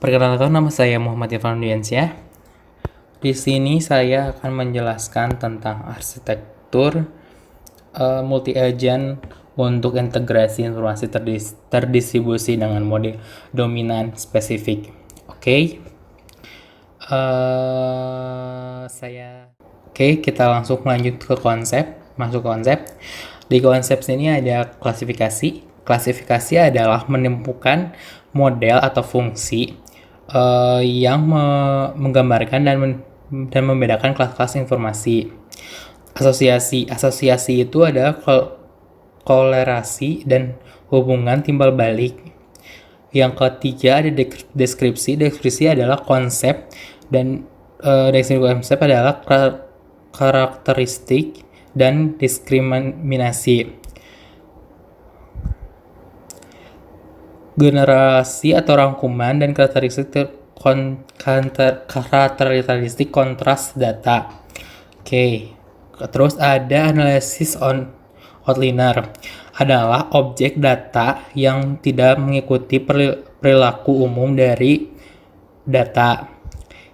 Perkenalkan, nama saya Muhammad Irfan Diansyah. Di sini saya akan menjelaskan tentang arsitektur multi-agent untuk integrasi informasi terdistribusi dengan model dominan spesifik. Oke. Kita langsung lanjut ke masuk konsep. Di konsep sini ada klasifikasi. Klasifikasi adalah menemukan model atau fungsi yang menggambarkan dan membedakan kelas-kelas informasi. Asosiasi itu adalah kolerasi dan hubungan timbal balik. Yang ketiga ada deskripsi. Deskripsi adalah konsep dan deskripsi konsep adalah karakteristik dan diskriminasi. Generasi atau rangkuman dan karakteristik kontras data. Terus ada analisis outliner, adalah objek data yang tidak mengikuti perilaku umum dari data.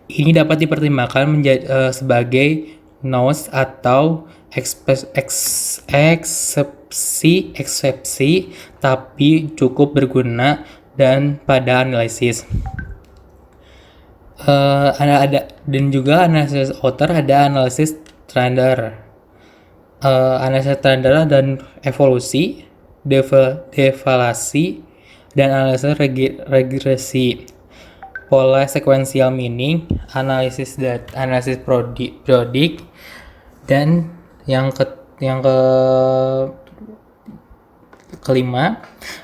Ini dapat dipertimbangkan sebagai noise atau eksepsi, tapi cukup berguna dan pada analisis. Dan juga analisis outer, ada analisis trender. Analisis trender dan evolusi, devalasi, dan analisis regresi. Pola sequential meaning, analisis periodik, dan yang kelima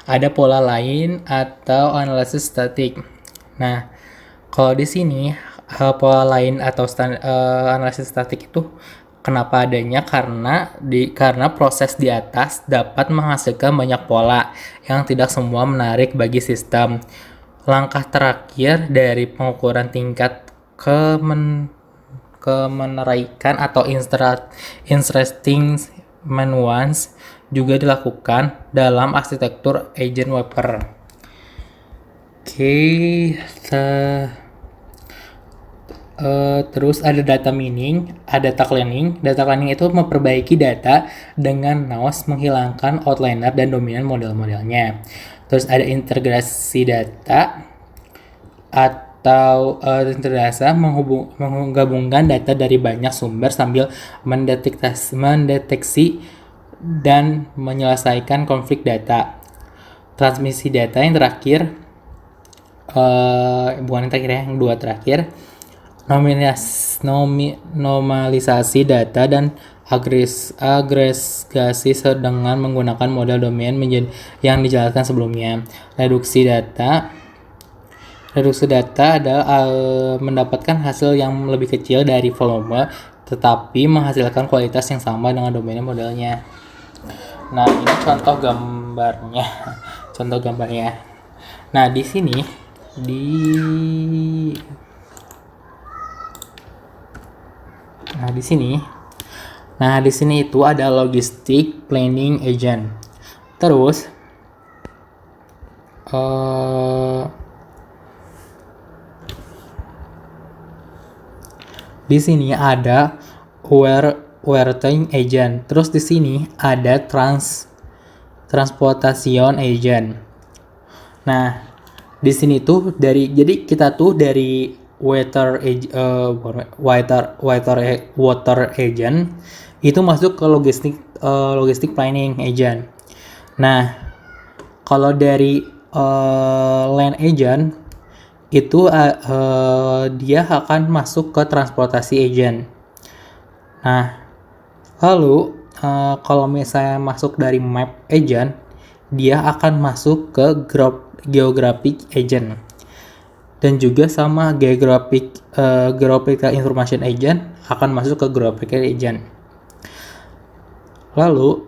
ada pola lain atau analisis statik. Nah, kalau di sini pola lain atau analisis statik itu kenapa adanya? Karena proses di atas dapat menghasilkan banyak pola yang tidak semua menarik bagi sistem. Langkah terakhir dari pengukuran tingkat kemenaraikan atau interesting nuance juga dilakukan dalam arsitektur agent Webber. Terus ada data mining, ada data cleaning. Data cleaning itu memperbaiki data dengan noise, menghilangkan outliner dan dominan model-modelnya. Terus ada integrasi data atau integrasi menggabungkan data dari banyak sumber sambil mendeteksi dan menyelesaikan konflik data. Transmisi data yang terakhir, yang dua terakhir, normalisasi data dan agregasi dengan menggunakan model domain yang dijelaskan sebelumnya. Reduksi data adalah mendapatkan hasil yang lebih kecil dari volume, tetapi menghasilkan kualitas yang sama dengan domain modelnya. Nah, ini contoh gambarnya. Nah, di sini itu ada logistic planning agent. Terus di sini ada warehousing agent. Terus di sini ada transportation agent. Nah, di sini tuh jadi kita tuh dari water agent itu masuk ke logistic planning agent. Nah, kalau dari land agent itu dia akan masuk ke transportasi agent. Nah, lalu kalau misalnya masuk dari map agent, dia akan masuk ke geographic agent. Dan juga sama geographical information agent akan masuk ke geographical agent. Lalu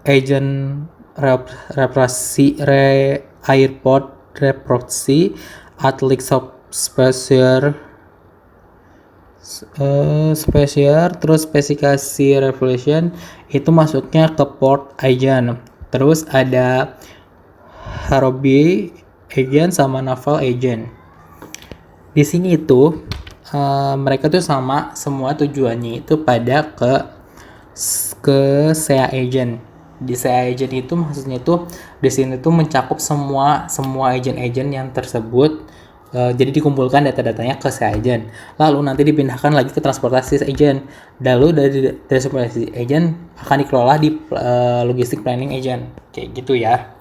agent airport reproxy, atlik spesial, terus spesifikasi revolution itu masuknya ke port agent. Terus ada Harobi agent sama novel agent. Di sini itu mereka tuh sama, semua tujuannya itu pada ke SEA agent. Di SEA agent itu maksudnya itu di sini tuh mencakup semua agent-agent yang tersebut. Jadi dikumpulkan data-datanya ke SEA agent, lalu nanti dipindahkan lagi ke transportasi agent, lalu dari transportasi agent akan dikelola di logistic planning agent, kayak gitu ya.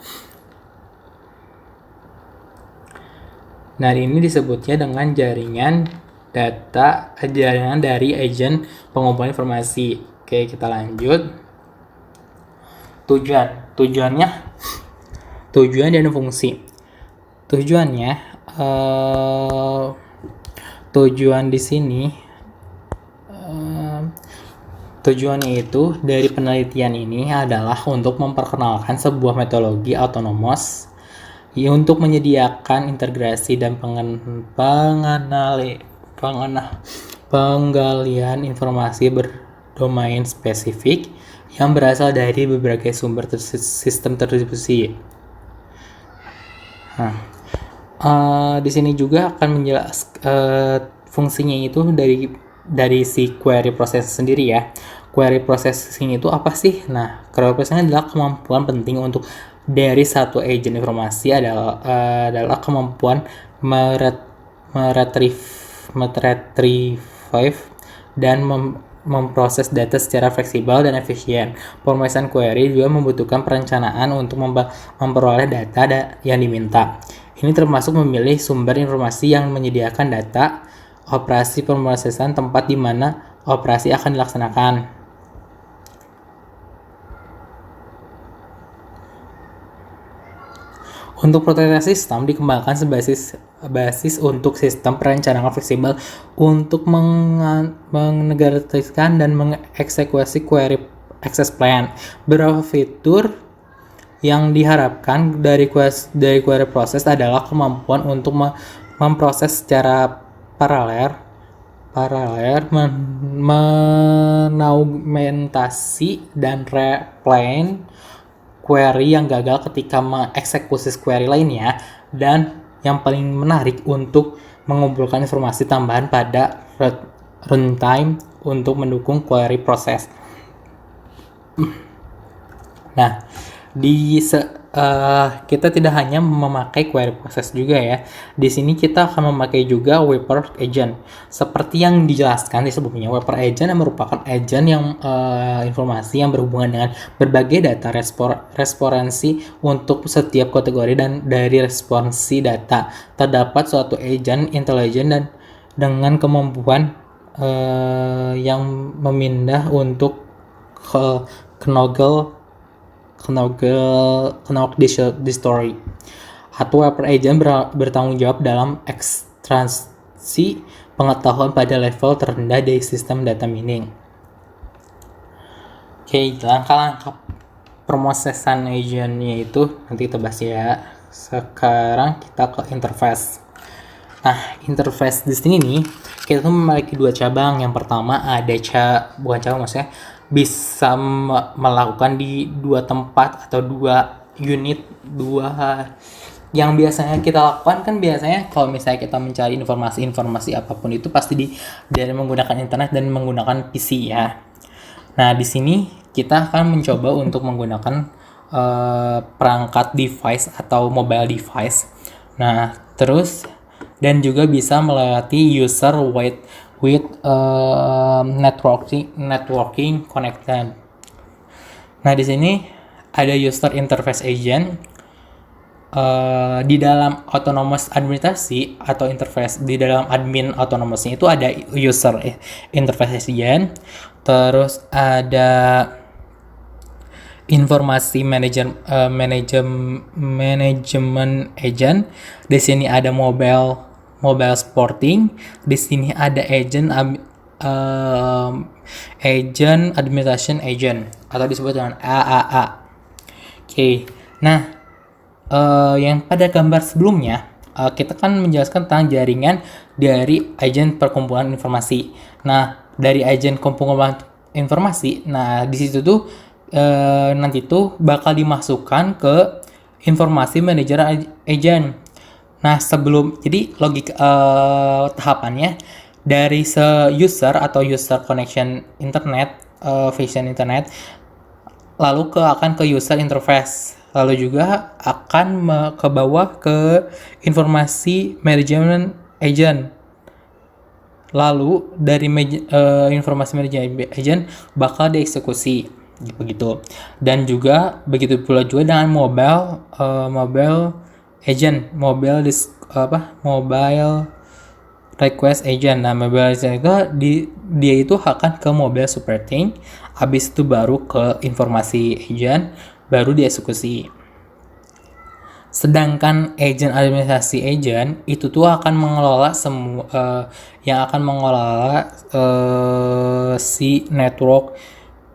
Nah, ini disebutnya dengan jaringan dari agent pengumpulan informasi. Oke, kita lanjut. Tujuan dan fungsi. Tujuan di sini, tujuannya itu dari penelitian ini adalah untuk memperkenalkan sebuah metodologi autonomous untuk menyediakan integrasi dan penggalian informasi berdomain spesifik yang berasal dari berbagai sumber sistem terdistribusi. Di sini juga akan menjelaskan fungsinya itu dari si query process sendiri ya. Query processing itu apa sih? Nah, query processing adalah kemampuan penting untuk dari satu agent informasi adalah kemampuan meretrieve dan memproses data secara fleksibel dan efisien. Pemrosesan query juga membutuhkan perencanaan untuk memperoleh data yang diminta. Ini termasuk memilih sumber informasi yang menyediakan data, operasi pemrosesan, tempat di mana operasi akan dilaksanakan. Untuk prototipe sistem dikembangkan sebasis untuk sistem perencanaan fleksibel untuk menegasikan dan mengeksekusi query access plan. Beberapa fitur yang diharapkan dari query process adalah kemampuan untuk memproses secara paralel, menaumentasi dan replace query yang gagal ketika mengeksekusi query lainnya, dan yang paling menarik untuk mengumpulkan informasi tambahan pada runtime untuk mendukung query proses. Nah, kita tidak hanya memakai query process juga ya. Di sini kita akan memakai juga wrapper agent. Seperti yang dijelaskan di sebelumnya, wrapper agent merupakan agent yang informasi yang berhubungan dengan berbagai data responsi untuk setiap kategori, dan dari responsi data terdapat suatu agent intelijen dan dengan kemampuan yang memindah untuk Knowledge Story atau wrapper agent bertanggung jawab dalam ekstraksi pengetahuan pada level terendah dari sistem data mining. Oke, langkah-langkah pemrosesan agentnya itu nanti kita bahas ya. Sekarang kita ke interface. Nah, interface di sini nih kita tuh memiliki dua cabang. Yang pertama ada maksudnya bisa melakukan di dua tempat atau dua unit, yang biasanya kita lakukan kan biasanya kalau misalnya kita mencari informasi apapun itu pasti dari menggunakan internet dan menggunakan PC ya. Nah, di sini kita akan mencoba untuk menggunakan perangkat device atau mobile device. Nah, terus dan juga bisa melewati user with networking connected. Nah, di sini ada user interface agent. Di dalam autonomous administrasi atau interface di dalam admin autonomousnya itu ada user interface agent. Terus ada informasi management agent. Di sini ada mobile supporting. Di sini ada agent administration agent atau disebut dengan AAA. Oke. Nah, yang pada gambar sebelumnya kita kan menjelaskan tentang jaringan dari agen perkumpulan informasi. Nah, dari agen perkumpulan informasi, nah di situ tuh nanti tuh bakal dimasukkan ke informasi manajer agent. Nah, jadi tahapannya dari user atau user connection internet, vision internet, lalu akan ke user interface, lalu juga akan ke bawah ke informasi management agent. Lalu dari informasi management agent bakal dieksekusi begitu. Dan juga begitu pula juga dengan mobile agent, mobile request agent. Nah, mobile agent itu dia itu akan ke mobile supporting, habis itu baru ke informasi agent, baru dieksekusi. Sedangkan agent administrasi agent itu tuh akan mengelola yang akan mengelola si network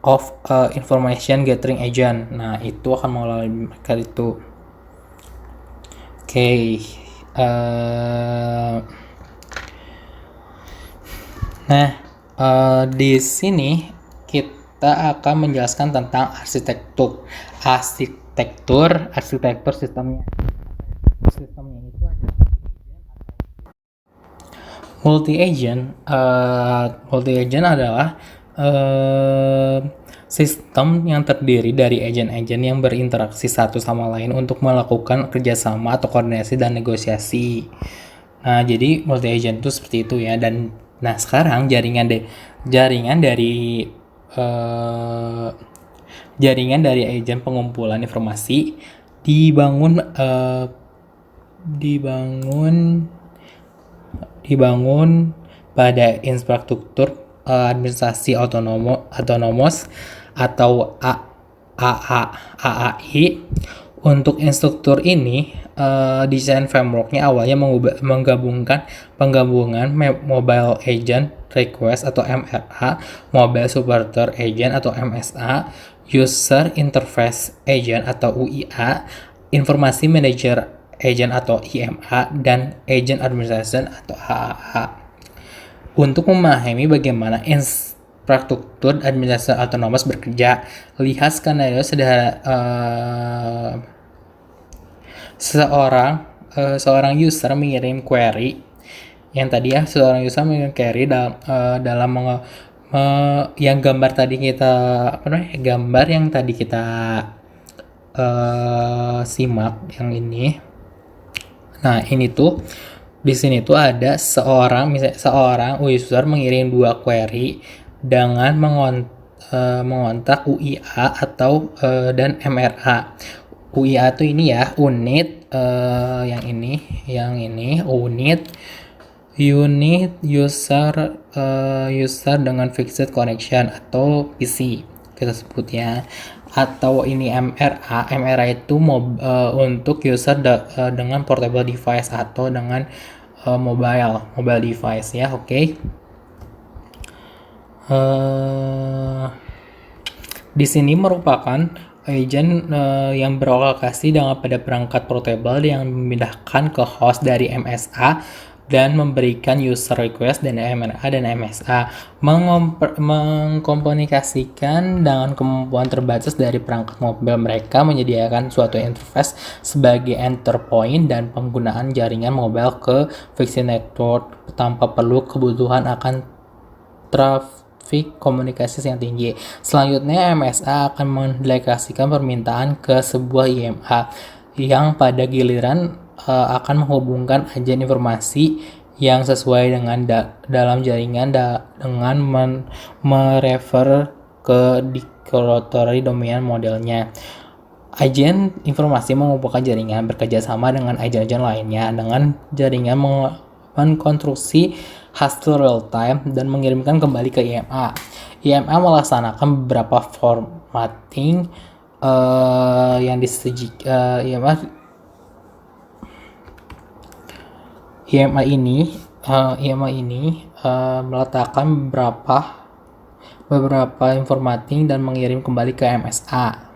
of information gathering agent. Nah, itu akan mengelola mereka itu. Oke. Di sini kita akan menjelaskan tentang arsitektur sistemnya. Sistemnya itu adalah multi agent adalah sistem yang terdiri dari agen-agen yang berinteraksi satu sama lain untuk melakukan kerjasama atau koordinasi dan negosiasi. Nah, jadi multi agent itu seperti itu ya. Dan nah, sekarang jaringan dari agen pengumpulan informasi dibangun pada infrastruktur administrasi autonomous atau AAI. Untuk instruktur ini, desain frameworknya awalnya menggabungkan mobile agent request atau MRA, mobile supporter agent atau MSA, user interface agent atau UIA, informasi manager agent atau IMA, dan agent administration atau AAA. Untuk memahami bagaimana infrastruktur administrasi otonomous bekerja, lihat skenario seorang user mengirim query yang tadi ya, dalam yang gambar yang tadi kita simak yang ini. Nah, ini tuh di sini tuh ada seorang user mengirim 2 query dengan mengontak UIA atau dan MRA. UIA tuh ini ya, unit yang ini unit user dengan fixed connection atau PC kita sebutnya. Atau ini MRA itu untuk user dengan portable device atau dengan mobile device ya. Oke. Di sini merupakan agent yang beralokasi pada perangkat portable yang memindahkan ke host dari MSA dan memberikan user request dan MRA dan MSA, mengkomunikasikan dengan kemampuan terbatas dari perangkat mobil mereka, menyediakan suatu interface sebagai enter point dan penggunaan jaringan mobile ke fixed network tanpa perlu kebutuhan akan traffic komunikasi yang tinggi. Selanjutnya, MSA akan mendelegasikan permintaan ke sebuah IMA yang pada giliran akan menghubungkan agen informasi yang sesuai dengan dalam jaringan dengan merefer ke declaratory domain modelnya. Agen informasi mengumpulkan jaringan bekerja sama dengan agen-agen lainnya dengan jaringan mengkonstruksi hasil real time dan mengirimkan kembali ke IMA. IMA melaksanakan beberapa formatting yang disajikan. IMA ini meletakkan beberapa formatting dan mengirim kembali ke MSA.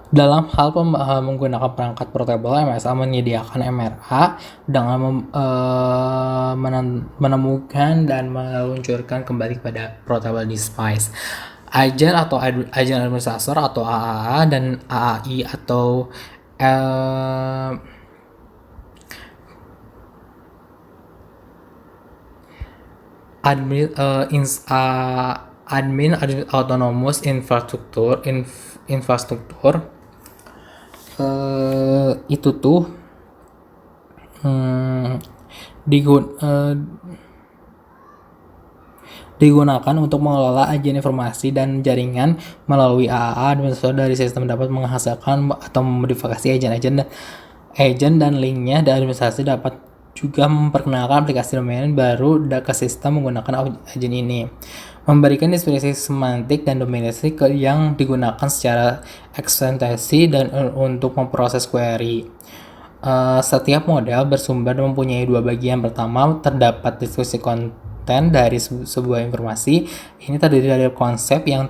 Dalam hal menggunakan perangkat portable, MSA menyediakan MRA dengan menemukan dan meluncurkan kembali kepada portable device. Agen atau agen administrator atau AAA dan AAI atau uh, admin admin autonomous infrastruktur itu tuh digunakan untuk mengelola ajian informasi dan jaringan. Melalui AAA, administrator dari sistem dapat menghasilkan atau memodifikasi agent dan linknya, dan administrasi dapat juga memperkenalkan aplikasi domain baru ke sistem menggunakan agen ini, memberikan deskripsi semantik dan dominasi yang digunakan secara ekstensi dan untuk memproses query. Setiap model bersumber mempunyai dua bagian. Pertama, terdapat deskripsi konten dari sebuah informasi. Ini terdiri dari konsep yang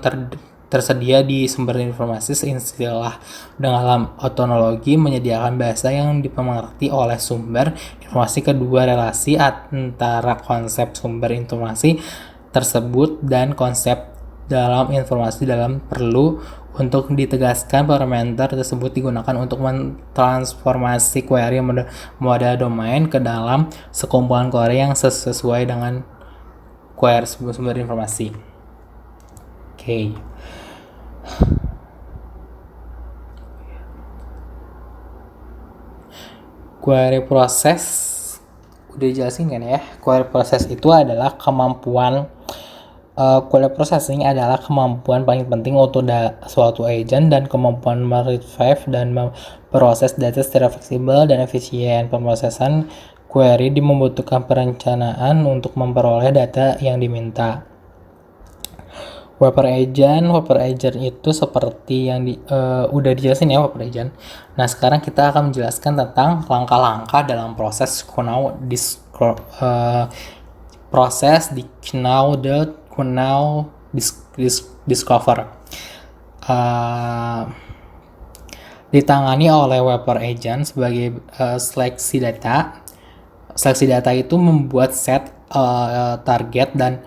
tersedia di sumber informasi. Istilah dalam ontologi menyediakan bahasa yang dimengerti oleh sumber informasi. Kedua, relasi antara konsep sumber informasi tersebut dan konsep dalam informasi dalam perlu untuk ditegaskan. Parameter tersebut digunakan untuk mentransformasi query model domain ke dalam sekumpulan query yang sesuai dengan query sumber informasi. Oke. Query proses udah dijelasin kan ya. Query proses itu adalah kemampuan query processing adalah kemampuan paling penting untuk suatu agent dan kemampuan meretrieve dan memproses data secara fleksibel dan efisien. Pemrosesan query membutuhkan perencanaan untuk memperoleh data yang diminta. Wrapper agent itu seperti yang udah dijelasin ya, wrapper agent. Nah, sekarang kita akan menjelaskan tentang langkah-langkah dalam proses Knowledge Discover. Ditangani oleh wrapper agent sebagai seleksi data. Seleksi data itu membuat set target dan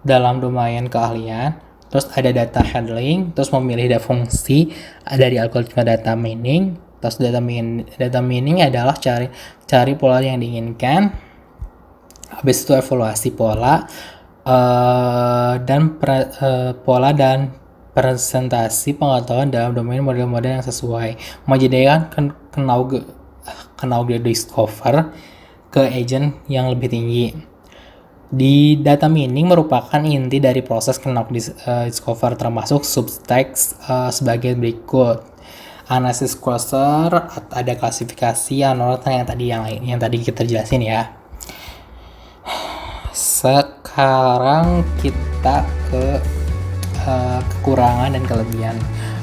dalam domain keahlian. Terus ada data handling, terus memilih fungsi dari algoritma data mining. Terus data mining adalah cari pola yang diinginkan. Habis itu evaluasi pola pola dan presentasi pengetahuan dalam domain model-model yang sesuai. Menjadikan Knowledge Discover ke agent yang lebih tinggi. Di data mining merupakan inti dari proses Knowledge Discover, termasuk subtext sebagai berikut. Analisis cluster, ada klasifikasi anorak yang tadi kita jelasin ya. Sekarang kita ke kekurangan dan kelebihan.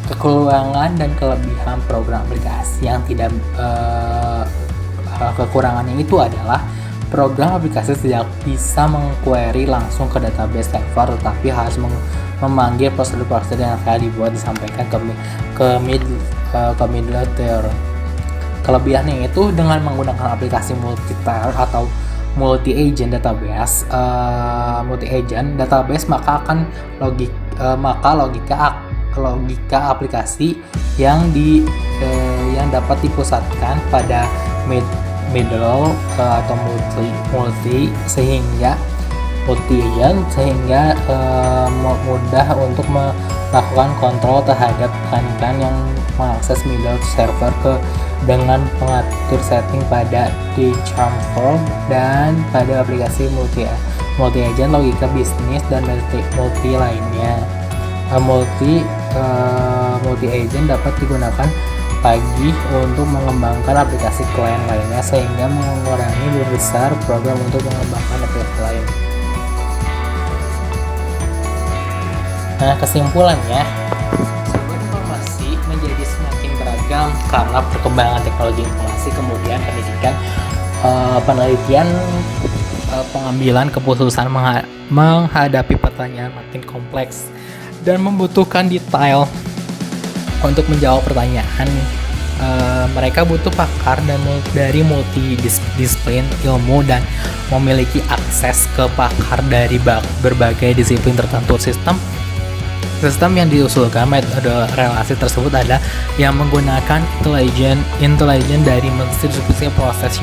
Kekurangan dan kelebihan program aplikasi yang tidak kekurangannya itu adalah program aplikasi tidak bisa mengquery langsung ke database server, tetapi harus memanggil prosedur-prosedur yang telah dibuat disampaikan ke middle tier. Kelebihannya itu dengan menggunakan aplikasi multi-tier atau multi-agent database, maka logika aplikasi yang dapat dipusatkan pada middle atau multi sehingga mudah untuk melakukan kontrol terhadap rekan yang mengakses middle server dengan pengatur setting pada di transform dan pada aplikasi multi agent, logika bisnis dan multi lainnya. Multi agent dapat digunakan lagi untuk mengembangkan aplikasi klien lainnya sehingga mengurangi besar program untuk mengembangkan aplikasi lain. Nah, kesimpulannya, sumber informasi menjadi semakin beragam karena perkembangan teknologi informasi, kemudian pendidikan, penelitian, pengambilan keputusan menghadapi pertanyaan makin kompleks dan membutuhkan detail. Untuk menjawab pertanyaan, mereka butuh pakar dari multidisiplin ilmu dan memiliki akses ke pakar dari berbagai disiplin tertentu. Sistem Sistem yang diusulkan metode relasi tersebut adalah yang menggunakan intelijen dari mendistribusi proses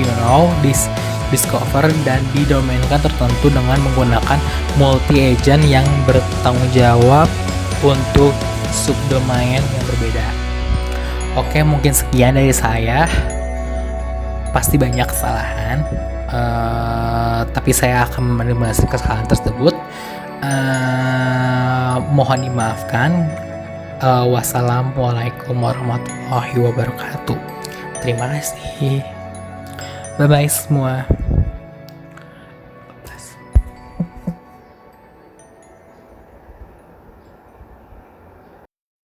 discover dan didomainkan tertentu dengan menggunakan multi-agent yang bertanggung jawab untuk subdomain yang berbeda. Oke, mungkin sekian dari saya. Pasti banyak kesalahan, tapi saya akan meminimalisir kesalahan tersebut. Mohon dimaafkan. Wassalamualaikum warahmatullahi wabarakatuh. Terima kasih. Bye bye semua.